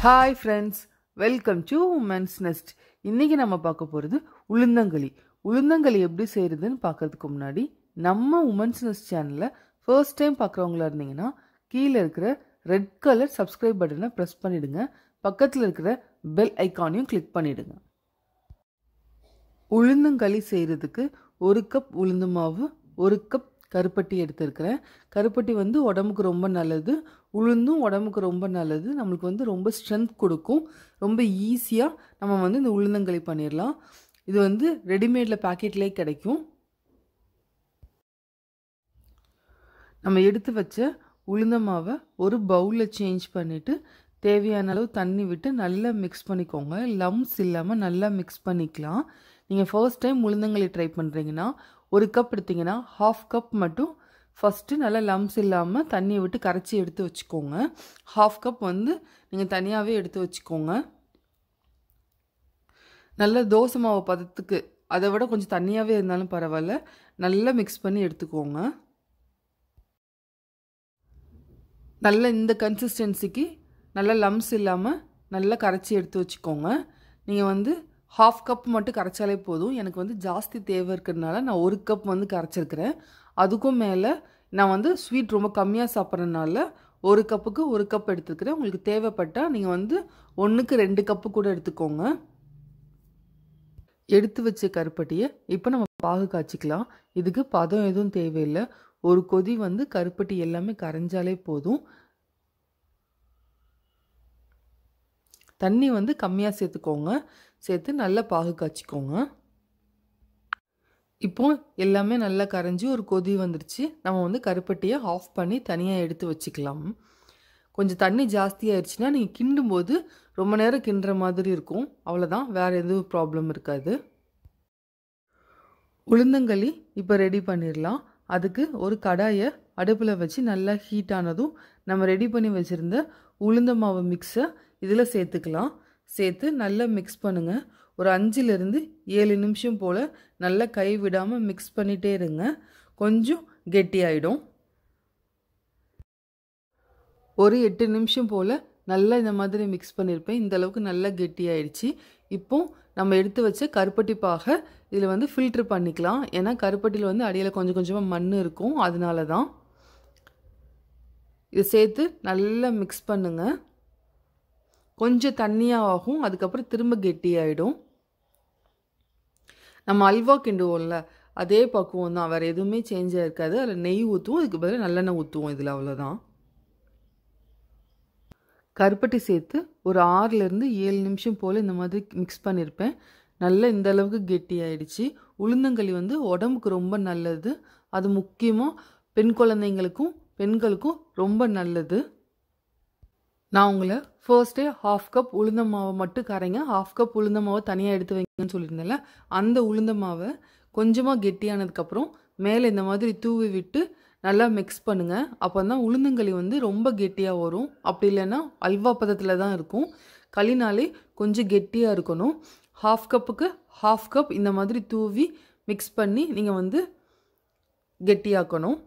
Hi friends, welcome to Women's Nest. இன்னைக்கு நம்ம பார்க்க போறது உளுந்தங்களி. உளுந்தங்களி எப்படி செய்யறதுன்னு பார்க்கிறதுக்கு முன்னாடி நம்ம Women's Nest சேனலை ஃபர்ஸ்ட் டைம் பார்க்குறவங்களா இருந்தீங்கன்னா கீழே இருக்கிற ரெட் கலர் சப்ஸ்கிரைப் பட்டனை ப்ரெஸ் பண்ணிடுங்க. பக்கத்தில் இருக்கிற பெல் ஐக்கானையும் கிளிக் பண்ணிடுங்க. உளுந்தங்களி செய்யறதுக்கு 1 கப் உளுந்து மாவு, 1 கப் கருப்பட்டி எடுத்துருக்கிறேன். கருப்பட்டி உடம்புக்கு ரொம்ப நல்லது, உளுந்தும் உடம்புக்கு ரொம்ப நல்லது. நம்மளுக்கு ரொம்ப ஸ்ட்ரென்த் கொடுக்கும். ரொம்ப ஈஸியாக நம்ம இந்த உளுந்தங்களி பண்ணிடலாம். இது ரெடிமேடில் பேக்கெட்லேயே கிடைக்கும். நம்ம எடுத்து வச்ச உளுந்த மாவை ஒரு பவுலில் சேஞ்ச் பண்ணிவிட்டு தேவையான அளவு தண்ணி விட்டு நல்லா மிக்ஸ் பண்ணிக்கோங்க. லம்ஸ் இல்லாமல் நல்லா மிக்ஸ் பண்ணிக்கலாம். நீங்கள் ஃபர்ஸ்ட் டைம் உளுந்தங்களி ட்ரை பண்ணுறீங்கன்னா 1 கப் எடுத்திங்கன்னா 1/2 கப் மட்டும் ஃபஸ்ட்டு நல்லா லம்ஸ் இல்லாமல் தண்ணியை விட்டு கரைச்சி எடுத்து வச்சுக்கோங்க. 1/2 கப் நீங்கள் தனியாகவே எடுத்து வச்சுக்கோங்க. நல்ல தோசை மாவு பதத்துக்கு, அதை விட கொஞ்சம் தண்ணியாகவே இருந்தாலும் பரவாயில்ல, நல்லா மிக்ஸ் பண்ணி எடுத்துக்கோங்க. நல்ல இந்த கன்சிஸ்டன்சிக்கு நல்லா லம்ஸ் இல்லாமல் நல்லா கரைச்சி எடுத்து வச்சுக்கோங்க. நீங்கள் 1/2 கப் மட்டும் கரைச்சாலே போதும். எனக்கு ஜாஸ்தி தேவை இருக்கிறதுனால நான் 1 கப் கரைச்சிருக்கிறேன். அதுக்கும் மேலே நான் ஸ்வீட் ரொம்ப கம்மியாக சாப்பிட்றதுனால 1 கப்புக்கு 1 கப் எடுத்துக்கிறேன். உங்களுக்கு தேவைப்பட்டால் நீங்கள் 1க்கு 2 கப்பு கூட எடுத்துக்கோங்க. எடுத்து வச்ச கருப்பட்டியை இப்போ நம்ம பாகு காய்ச்சிக்கலாம். இதுக்கு பதம் எதுவும் தேவையில்லை. ஒரு கொதி கருப்பட்டி எல்லாமே கரைஞ்சாலே போதும். தண்ணி கம்மியாக சேர்த்துக்கோங்க. சேர்த்து நல்லா பாகு காய்ச்சிக்கோங்க. இப்போ எல்லாமே நல்லா கரைஞ்சி ஒரு கொதி வந்துருச்சு. நம்ம கருப்பட்டியை ஆஃப் பண்ணி தனியாக எடுத்து வச்சுக்கலாம். கொஞ்சம் தண்ணி ஜாஸ்தியாகிடுச்சுன்னா நீங்கள் கிண்டும் போது ரொம்ப நேரம் கிண்டுற மாதிரி இருக்கும். அவ்வளோதான், வேறு எதுவும் ப்ராப்ளம் இருக்காது. உளுந்தங்களி இப்போ ரெடி பண்ணிடலாம். அதுக்கு ஒரு கடாயை அடுப்பில் வச்சு நல்லா ஹீட் ஆனதும் நம்ம ரெடி பண்ணி வச்சுருந்த உளுந்த மாவு மிக்ஸை இதில் சேர்த்துக்கலாம். சேர்த்து நல்லா மிக்ஸ் பண்ணுங்கள். ஒரு 5லேருந்து 7 நிமிஷம் போல் நல்லா கை விடாமல் மிக்ஸ் பண்ணிகிட்டே இருங்க. கொஞ்சம் கெட்டியாயிடும். ஒரு 8 நிமிஷம் போல் நல்லா இந்த மாதிரி மிக்ஸ் பண்ணியிருப்பேன். இந்த அளவுக்கு நல்லா கெட்டியாயிடுச்சு. இப்போ நம்ம எடுத்து வச்ச கருப்பட்டி பாகை இதில் ஃபில்ட்ரு பண்ணிக்கலாம். ஏன்னா கருப்பட்டியில் அடியில் கொஞ்சம் கொஞ்சமாக மண் இருக்கும், அதனால தான். இதை சேர்த்து நல்லா மிக்ஸ் பண்ணுங்கள். கொஞ்சம் தண்ணியாக ஆகும், அதுக்கப்புறம் திரும்ப கெட்டியாயிடும். நம்ம அல்வா கிண்டுவோம்ல, அதே பக்குவம் தான், வேறு எதுவுமே சேஞ்ச் ஆகிருக்காது. அதில் நெய் ஊற்றுவோம், அதுக்கு பதில் நல்லெண்ணெய் ஊற்றுவோம் இதில், அவ்வளோதான். கருப்பட்டி சேர்த்து ஒரு 6லேருந்து 7 நிமிஷம் போல் இந்த மாதிரி மிக்ஸ் பண்ணியிருப்பேன். நல்லா இந்த அளவுக்கு கெட்டி ஆயிடுச்சு. உளுந்தங்களி உடம்புக்கு ரொம்ப நல்லது. அது முக்கியமாக பெண் குழந்தைங்களுக்கும் பெண்களுக்கும் ரொம்ப நல்லது. நான் உங்களை ஃபர்ஸ்டே 1/2 கப் உளுந்த மாவை மட்டும் கரைங்க, 1/2 கப் உளுந்த மாவை தனியாக எடுத்து வைங்கன்னு சொல்லியிருந்தேன்ல, அந்த உளுந்த மாவை கொஞ்சமாக கெட்டியானதுக்கப்புறம் மேலே இந்த மாதிரி தூவி விட்டு நல்லா மிக்ஸ் பண்ணுங்கள். அப்போ தான் உளுந்தங்களி ரொம்ப கெட்டியாக வரும். அப்படி இல்லைன்னா அல்வா பதத்தில் தான் இருக்கும். களினாலே கொஞ்சம் கெட்டியாக இருக்கணும். 1/2 கப்புக்கு 1/2 கப் இந்த மாதிரி தூவி மிக்ஸ் பண்ணி நீங்கள் கெட்டியாக்கணும்.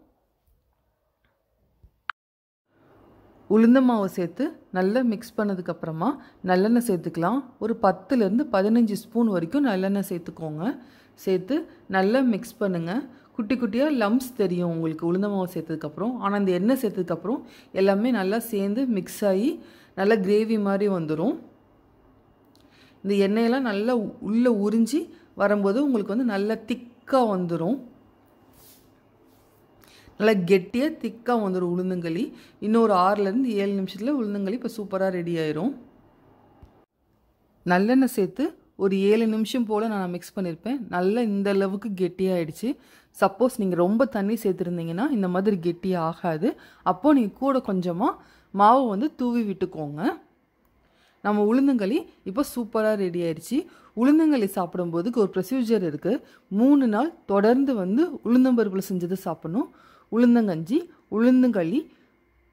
உளுந்த மாவை சேர்த்து நல்லா மிக்ஸ் பண்ணதுக்கப்புறமா நல்லெண்ணெய் சேர்த்துக்கலாம். ஒரு 10லேருந்து 15 ஸ்பூன் வரைக்கும் நல்லெண்ணெய் சேர்த்துக்கோங்க. சேர்த்து நல்லா மிக்ஸ் பண்ணுங்கள். குட்டி குட்டியாக லம்ஸ் தெரியும் உங்களுக்கு உளுந்த மாவை சேர்த்ததுக்கப்புறம். ஆனால் இந்த எண்ணெய் சேர்த்ததுக்கப்புறம் எல்லாமே நல்லா சேர்ந்து மிக்ஸ் ஆகி நல்லா கிரேவி மாதிரி வந்துடும். இந்த எண்ணெயெல்லாம் நல்லா உள்ளே உறிஞ்சி வரும்போது உங்களுக்கு நல்லா திக்காக வந்துடும். நல்லா கெட்டியாக திக்காக வந்துடும் உளுந்தங்களி. இன்னும் ஒரு 6லேருந்து 7 நிமிஷத்தில் உளுந்தங்களி இப்போ சூப்பராக ரெடி ஆயிரும். நல்லெண்ணெய் சேர்த்து ஒரு 7 நிமிஷம் போல் நான் மிக்ஸ் பண்ணியிருப்பேன். நல்லா இந்த அளவுக்கு கெட்டியாகிடுச்சு. சப்போஸ் நீங்கள் ரொம்ப தண்ணி சேர்த்துருந்தீங்கன்னா இந்த மாதிரி கெட்டியாக ஆகாது. அப்போது நீங்கள் கூட கொஞ்சமாக மாவு தூவி விட்டுக்கோங்க. நம்ம உளுந்தங்களி இப்போ சூப்பராக ரெடி ஆயிடுச்சு. உளுந்தங்களி சாப்பிடும்போதுக்கு ஒரு ப்ரொசீஜர் இருக்குது. 3 நாள் தொடர்ந்து உளுந்தம்பருப்பில் செஞ்சது சாப்பிடணும். உளுந்தங்கஞ்சி, உளுந்தங்களி,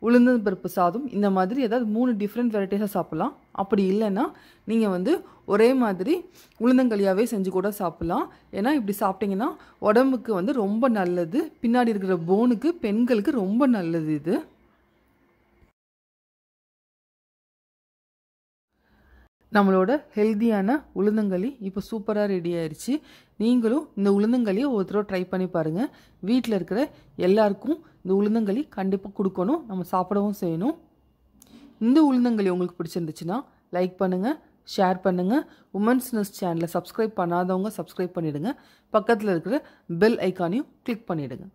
உளுந்தம்பருப்பு சாதம், இந்த மாதிரி ஏதாவது 3 டிஃப்ரெண்ட் வெரைட்டிஸாக சாப்பிட்லாம். அப்படி இல்லைன்னா நீங்கள் ஒரே மாதிரி உளுந்தங்களியாகவே செஞ்சு கூட சாப்பிட்லாம். ஏன்னா இப்படி சாப்பிட்டிங்கன்னா உடம்புக்கு ரொம்ப நல்லது. பின்னாடி இருக்கிற போனுக்கு பெண்களுக்கு ரொம்ப நல்லது இது. நம்மளோட ஹெல்தியான உளுந்தங்களி இப்போ சூப்பராக ரெடி ஆயிடுச்சு. நீங்களும் இந்த உளுந்தங்களியை ஒருத்தர ட்ரை பண்ணி பாருங்கள். வீட்டில் இருக்கிற எல்லாருக்கும் இந்த உளுந்தங்களி கண்டிப்பாக கொடுக்கணும், நம்ம சாப்பிடவும் செய்யணும். இந்த உளுந்தங்களி உங்களுக்கு பிடிச்சிருந்துச்சுன்னா லைக் பண்ணுங்கள், ஷேர் பண்ணுங்கள். உமன்ஸ் நெஸ்ட் சேனலை சப்ஸ்கிரைப் பண்ணாதவங்க சப்ஸ்கிரைப் பண்ணிவிடுங்க. பக்கத்தில் இருக்கிற பெல் ஐக்கானையும் கிளிக் பண்ணிவிடுங்க.